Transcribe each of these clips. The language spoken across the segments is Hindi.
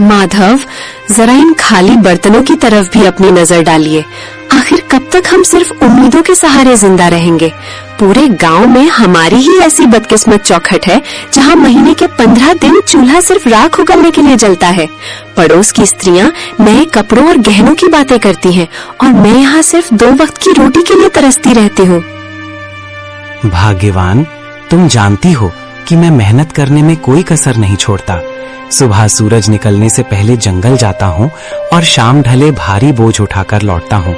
माधव, जरा इन खाली बर्तनों की तरफ भी अपनी नजर डालिए। आखिर कब तक हम सिर्फ उम्मीदों के सहारे जिंदा रहेंगे? पूरे गांव में हमारी ही ऐसी बदकिस्मत चौखट है जहां महीने के 15 दिन चूल्हा सिर्फ राख उगलने के लिए जलता है। पड़ोस की स्त्रियां नए कपड़ों और गहनों की बातें करती हैं और मैं यहाँ सिर्फ 2 वक्त की रोटी के लिए तरसती रहती हूँ। भाग्यवान, तुम जानती हो कि मैं मेहनत करने में कोई कसर नहीं छोड़ता। सुबह सूरज निकलने से पहले जंगल जाता हूँ और शाम ढले भारी बोझ उठाकर लौटता हूँ।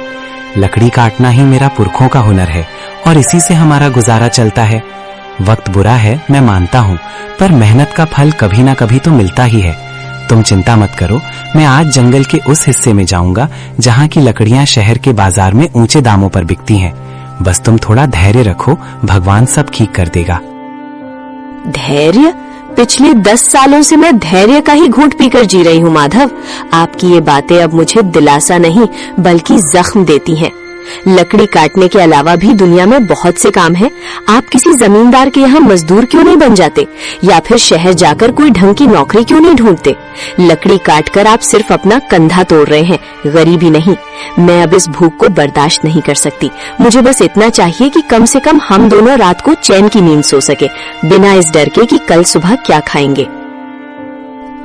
लकड़ी काटना ही मेरा पुरखों का हुनर है और इसी से हमारा गुजारा चलता है। वक्त बुरा है, मैं मानता हूँ, पर मेहनत का फल कभी ना कभी तो मिलता ही है। तुम चिंता मत करो, मैं आज जंगल के उस हिस्से में जाऊंगा जहाँ की लकड़ियाँ शहर के बाजार में ऊंचे दामों पर बिकती हैं। बस तुम थोड़ा धैर्य रखो, भगवान सब ठीक कर देगा। धैर्य? पिछले 10 सालों से मैं धैर्य का ही घूंट पीकर जी रही हूँ माधव। आपकी ये बातें अब मुझे दिलासा नहीं बल्कि जख्म देती हैं। लकड़ी काटने के अलावा भी दुनिया में बहुत से काम हैं। आप किसी जमींदार के यहाँ मजदूर क्यों नहीं बन जाते, या फिर शहर जाकर कोई ढंग की नौकरी क्यों नहीं ढूंढते? लकड़ी काटकर आप सिर्फ अपना कंधा तोड़ रहे हैं, गरीबी नहीं। मैं अब इस भूख को बर्दाश्त नहीं कर सकती। मुझे बस इतना चाहिए कि कम से कम हम दोनों रात को चैन की नींद सो सके, बिना इस डर के कि कल सुबह क्या खाएंगे।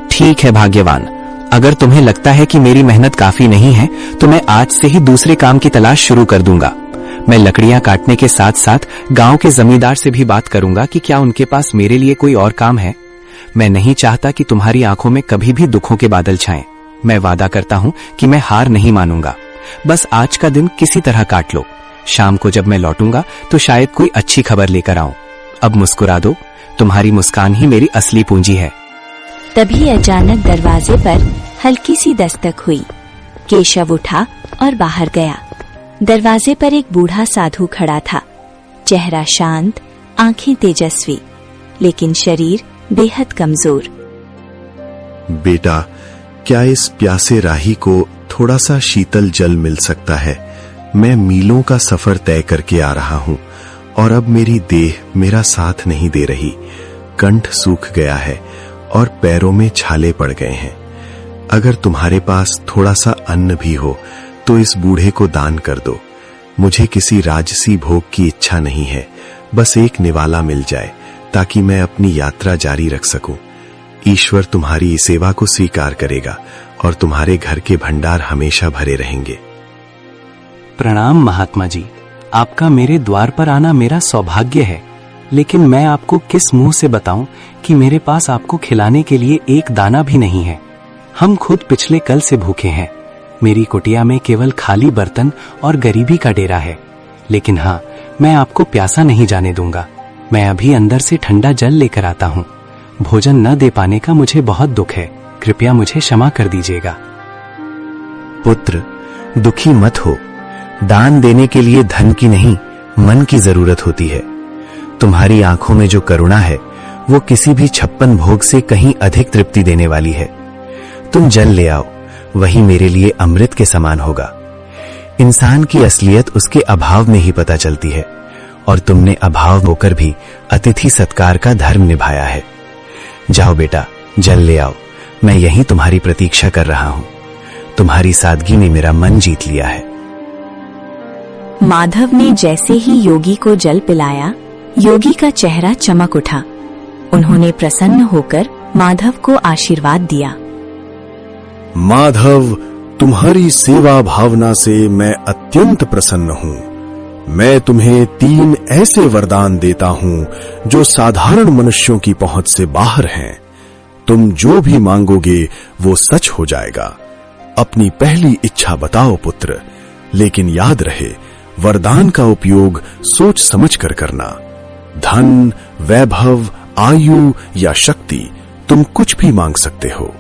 ठीक है भाग्यवान, अगर तुम्हें लगता है कि मेरी मेहनत काफी नहीं है तो मैं आज से ही दूसरे काम की तलाश शुरू कर दूंगा। मैं लकड़ियां काटने के साथ साथ गांव के जमींदार से भी बात करूंगा कि क्या उनके पास मेरे लिए कोई और काम है। मैं नहीं चाहता कि तुम्हारी आंखों में कभी भी दुखों के बादल छाएं। मैं वादा करता हूं कि मैं हार नहीं मानूंगा। बस आज का दिन किसी तरह काट लो। शाम को जब मैं लौटूंगा तो शायद कोई अच्छी खबर लेकर आऊं। अब मुस्कुरा दो, तुम्हारी मुस्कान ही मेरी असली पूंजी है। तभी अचानक दरवाजे पर हल्की सी दस्तक हुई। केशव उठा और बाहर गया। दरवाजे पर एक बूढ़ा साधु खड़ा था। चेहरा शांत, आंखें तेजस्वी, लेकिन शरीर बेहद कमजोर। बेटा, क्या इस प्यासे राही को थोड़ा सा शीतल जल मिल सकता है? मैं मीलों का सफर तय करके आ रहा हूँ और अब मेरी देह मेरा साथ नहीं दे रही। कंठ सूख गया है और पैरों में छाले पड़ गए हैं। अगर तुम्हारे पास थोड़ा सा अन्न भी हो तो इस बूढ़े को दान कर दो। मुझे किसी राजसी भोग की इच्छा नहीं है, बस एक निवाला मिल जाए ताकि मैं अपनी यात्रा जारी रख सकूं। ईश्वर तुम्हारी इस सेवा को स्वीकार करेगा और तुम्हारे घर के भंडार हमेशा भरे रहेंगे। प्रणाम महात्मा जी, आपका मेरे द्वार पर आना मेरा सौभाग्य है, लेकिन मैं आपको किस मुंह से बताऊं कि मेरे पास आपको खिलाने के लिए एक दाना भी नहीं है। हम खुद पिछले कल से भूखे हैं। मेरी कुटिया में केवल खाली बर्तन और गरीबी का डेरा है। लेकिन हाँ, मैं आपको प्यासा नहीं जाने दूंगा। मैं अभी अंदर से ठंडा जल लेकर आता हूँ। भोजन न दे पाने का मुझे बहुत दुख है, कृपया मुझे क्षमा कर दीजिएगा। पुत्र, दुखी मत हो। दान देने के लिए धन की नहीं, मन की जरूरत होती है। तुम्हारी आंखों में जो करुणा है वो किसी भी 56 भोग से कहीं अधिक तृप्ति देने वाली है। तुम जल ले आओ, वही मेरे लिए अमृत के समान होगा। इंसान की असलियत उसके अभाव में ही पता चलती है और तुमने अभाव होकर भी अतिथि सत्कार का धर्म निभाया है। जाओ बेटा, जल ले आओ। मैं यहीं तुम्हारी प्रतीक्षा कर रहा हूं। तुम्हारी सादगी ने मेरा मन जीत लिया है। माधव ने जैसे ही योगी को जल पिलाया, योगी का चेहरा चमक उठा। उन्होंने प्रसन्न होकर माधव को आशीर्वाद दिया। माधव, तुम्हारी सेवा भावना से मैं अत्यंत प्रसन्न हूँ। मैं तुम्हें 3 ऐसे वरदान देता हूँ जो साधारण मनुष्यों की पहुंच से बाहर हैं। तुम जो भी मांगोगे वो सच हो जाएगा। अपनी पहली इच्छा बताओ पुत्र, लेकिन याद रहे वरदान का उपयोग सोच समझ कर करना। धन, वैभव, आयु या शक्ति, तुम कुछ भी मांग सकते हो।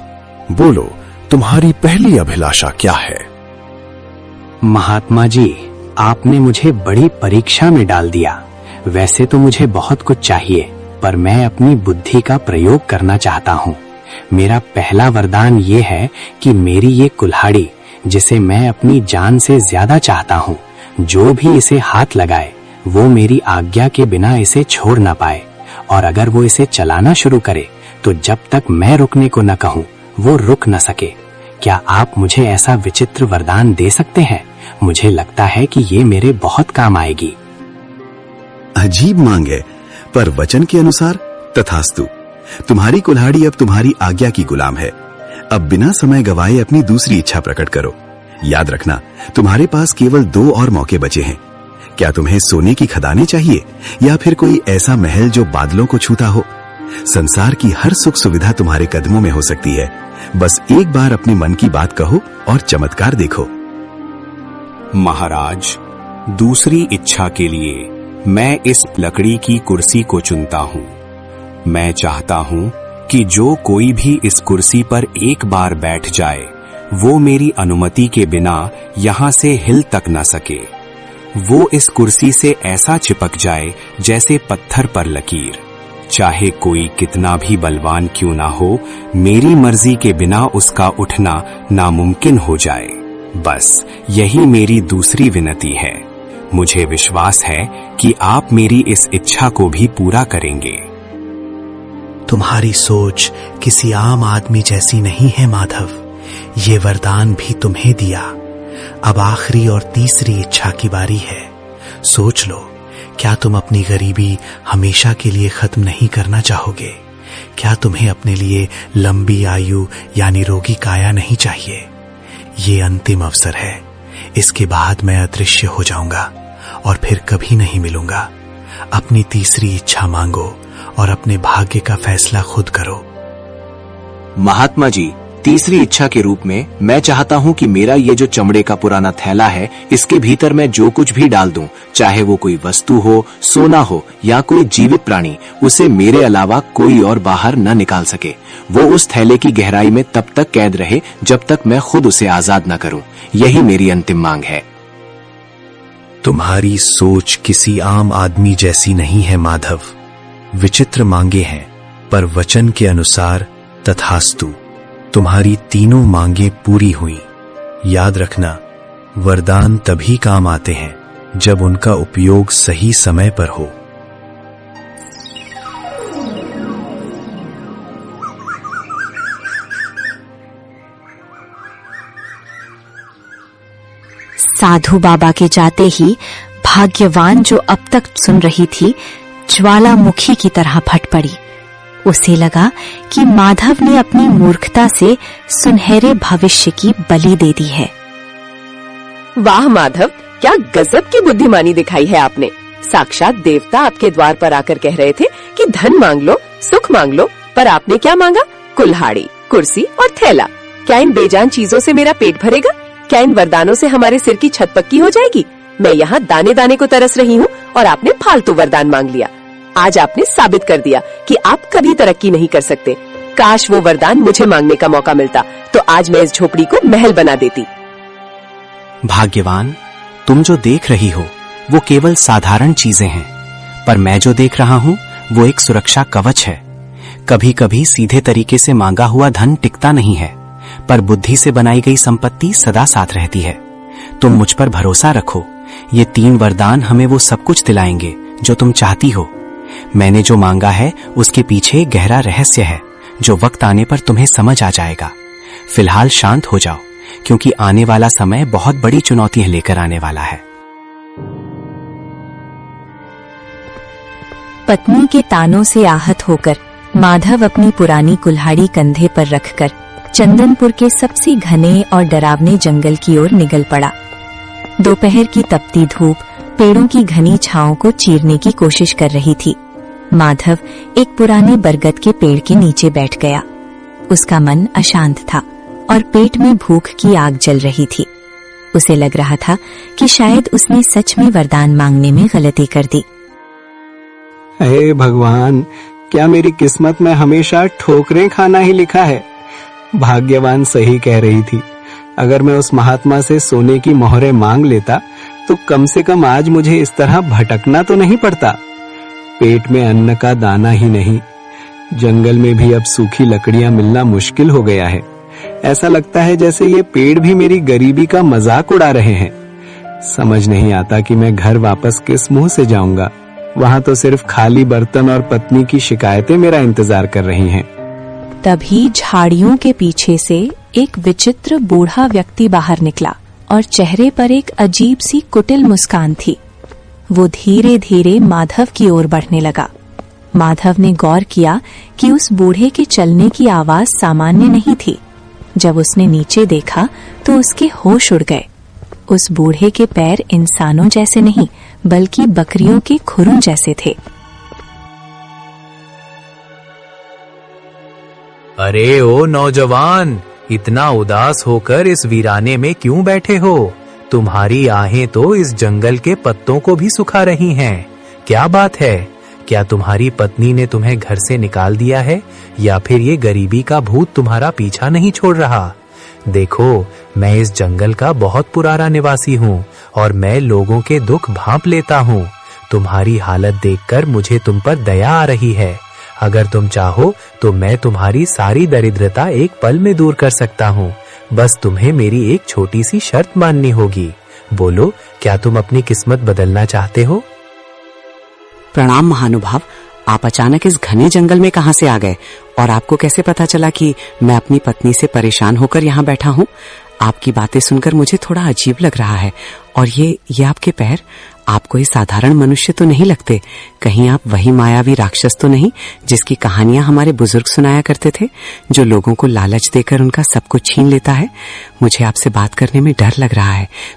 बोलो, तुम्हारी पहली अभिलाषा क्या है? महात्मा जी, आपने मुझे बड़ी परीक्षा में डाल दिया। वैसे तो मुझे बहुत कुछ चाहिए, पर मैं अपनी बुद्धि का प्रयोग करना चाहता हूँ। मेरा पहला वरदान ये है कि मेरी ये कुल्हाड़ी, जिसे मैं अपनी जान से ज्यादा चाहता हूँ, जो भी इसे हाथ लगाए वो मेरी आज्ञा के बिना इसे छोड़ ना पाए, और अगर वो इसे चलाना शुरू करे तो जब तक मैं रुकने को न कहूँ वो रुक न सके। क्या आप मुझे ऐसा विचित्र वरदान दे सकते हैं? मुझे लगता है कि ये मेरे बहुत काम आएगी। अजीब मांग है, पर वचन के अनुसार तथास्तु। तुम्हारी कुल्हाड़ी अब तुम्हारी आज्ञा की गुलाम है। अब बिना समय गवाए अपनी दूसरी इच्छा प्रकट करो। याद रखना, तुम्हारे पास केवल 2 और मौके बचे हैं। क्या तुम्हें सोने की खदानें चाहिए या फिर कोई ऐसा महल जो बादलों को छूता हो? संसार की हर सुख सुविधा तुम्हारे कदमों में हो सकती है। बस एक बार अपने मन की बात कहो और चमत्कार देखो। महाराज, दूसरी इच्छा के लिए मैं इस लकड़ी की कुर्सी को चुनता हूँ। मैं चाहता हूँ कि जो कोई भी इस कुर्सी पर एक बार बैठ जाए वो मेरी अनुमति के बिना यहाँ से हिल तक न सके। वो इस कुर्सी से ऐसा चिपक जाए जैसे पत्थर पर लकीर। चाहे कोई कितना भी बलवान क्यों ना हो, मेरी मर्जी के बिना उसका उठना नामुमकिन हो जाए। बस यही मेरी दूसरी विनती है। मुझे विश्वास है कि आप मेरी इस इच्छा को भी पूरा करेंगे। तुम्हारी सोच किसी आम आदमी जैसी नहीं है माधव। ये वरदान भी तुम्हें दिया। अब आखिरी और तीसरी इच्छा की बारी है। सोच लो, क्या तुम अपनी गरीबी हमेशा के लिए खत्म नहीं करना चाहोगे? क्या तुम्हें अपने लिए लंबी आयु यानी रोगी काया नहीं चाहिए? ये अंतिम अवसर है। इसके बाद मैं अदृश्य हो जाऊंगा और फिर कभी नहीं मिलूंगा। अपनी तीसरी इच्छा मांगो और अपने भाग्य का फैसला खुद करो। महात्मा जी, तीसरी इच्छा के रूप में मैं चाहता हूँ कि मेरा ये जो चमड़े का पुराना थैला है, इसके भीतर मैं जो कुछ भी डाल दूं, चाहे वो कोई वस्तु हो, सोना हो या कोई जीवित प्राणी, उसे मेरे अलावा कोई और बाहर न निकाल सके। वो उस थैले की गहराई में तब तक कैद रहे जब तक मैं खुद उसे आजाद न करूं। यही मेरी अंतिम मांग है। तुम्हारी सोच किसी आम आदमी जैसी नहीं है माधव। विचित्र मांगे हैं, पर वचन के अनुसार तथास्तु। तुम्हारी तीनों मांगे पूरी हुई। याद रखना, वरदान तभी काम आते हैं जब उनका उपयोग सही समय पर हो। साधु बाबा के जाते ही भाग्यवान जो अब तक सुन रही थी, ज्वालामुखी की तरह फट पड़ी। उसे लगा कि माधव ने अपनी मूर्खता से सुनहरे भविष्य की बलि दे दी है। वाह माधव, क्या गजब की बुद्धिमानी दिखाई है आपने। साक्षात देवता आपके द्वार पर आकर कह रहे थे कि धन मांग लो, सुख मांग लो, पर आपने क्या मांगा? कुल्हाड़ी, कुर्सी और थैला। क्या इन बेजान चीजों से मेरा पेट भरेगा? क्या इन वरदानों से हमारे सिर की छत पक्की हो जाएगी? मैं यहाँ दाने दाने को तरस रही हूँ और आपने फालतू वरदान मांग लिया। आज आपने साबित कर दिया कि आप कभी तरक्की नहीं कर सकते। काश वो वरदान मुझे मांगने का मौका मिलता, तो आज मैं इस झोपड़ी को महल बना देती। भाग्यवान, तुम जो देख रही हो वो केवल साधारण चीजें हैं, पर मैं जो देख रहा हूँ वो एक सुरक्षा कवच है। कभी कभी सीधे तरीके से मांगा हुआ धन टिकता नहीं है, पर बुद्धि से बनाई गई संपत्ति सदा साथ रहती है। तुम मुझ पर भरोसा रखो। ये 3 वरदान हमें वो सब कुछ दिलाएंगे जो तुम चाहती हो। मैंने जो मांगा है उसके पीछे गहरा रहस्य है जो वक्त आने पर तुम्हें समझ आ जाएगा। फिलहाल शांत हो जाओ, क्योंकि आने वाला समय बहुत बड़ी चुनौतियां लेकर आने वाला है। पत्नी के तानों से आहत होकर माधव अपनी पुरानी कुल्हाड़ी कंधे पर रखकर चंदनपुर के सबसे घने और डरावने जंगल की ओर निकल पड़ा। दोपहर की तपती धूप पेड़ों की घनी छांव को चीरने की कोशिश कर रही थी। माधव एक पुराने बरगद के पेड़ के नीचे बैठ गया। उसका मन अशांत था और पेट में भूख की आग जल रही थी। उसे लग रहा था कि शायद उसने सच में वरदान मांगने में गलती कर दी। हे भगवान, क्या मेरी किस्मत में हमेशा ठोकरें खाना ही लिखा है? भाग्यवान सही कह रही थी। अगर मैं उस महात्मा से सोने की मोहरें मांग लेता तो कम से कम आज मुझे इस तरह भटकना तो नहीं पड़ता। पेट में अन्न का दाना ही नहीं, जंगल में भी अब सूखी लकड़ियां मिलना मुश्किल हो गया है। ऐसा लगता है जैसे ये पेड़ भी मेरी गरीबी का मजाक उड़ा रहे हैं। समझ नहीं आता कि मैं घर वापस किस मुंह से जाऊंगा। वहां तो सिर्फ खाली बर्तन और पत्नी की शिकायतें मेरा इंतजार कर रही हैं। तभी झाड़ियों के पीछे से एक विचित्र बूढ़ा व्यक्ति बाहर निकला और चेहरे पर एक अजीब सी कुटिल मुस्कान थी। वो धीरे धीरे माधव की ओर बढ़ने लगा। माधव ने गौर किया कि उस बूढ़े के चलने की आवाज सामान्य नहीं थी। जब उसने नीचे देखा तो उसके होश उड़ गए। उस बूढ़े के पैर इंसानों जैसे नहीं बल्कि बकरियों के खुरों जैसे थे। अरे ओ नौजवान, इतना उदास होकर इस वीराने में क्यों बैठे हो? तुम्हारी आहें तो इस जंगल के पत्तों को भी सुखा रही हैं। क्या बात है? क्या तुम्हारी पत्नी ने तुम्हें घर से निकाल दिया है या फिर ये गरीबी का भूत तुम्हारा पीछा नहीं छोड़ रहा? देखो, मैं इस जंगल का बहुत पुराना निवासी हूँ और मैं लोगों के दुख भांप लेता हूँ। तुम्हारी हालत देखकर मुझे तुम पर दया आ रही है। अगर तुम चाहो तो मैं तुम्हारी सारी दरिद्रता एक पल में दूर कर सकता हूँ। बस तुम्हें मेरी एक छोटी सी शर्त माननी होगी। बोलो, क्या तुम अपनी किस्मत बदलना चाहते हो? प्रणाम महानुभाव, आप अचानक इस घने जंगल में कहां से आ गए और आपको कैसे पता चला कि मैं अपनी पत्नी से परेशान होकर यहाँ बैठा हूँ? आपकी बातें सुनकर मुझे थोड़ा अजीब लग रहा है। और ये आपके पैर, आप कोई साधारण मनुष्य तो नहीं लगते। कहीं आप वही मायावी राक्षस तो नहीं जिसकी कहानियां हमारे बुजुर्ग सुनाया करते थे, जो लोगों को लालच देकर उनका सब कुछ छीन लेता है? मुझे आपसे बात करने में डर लग रहा है।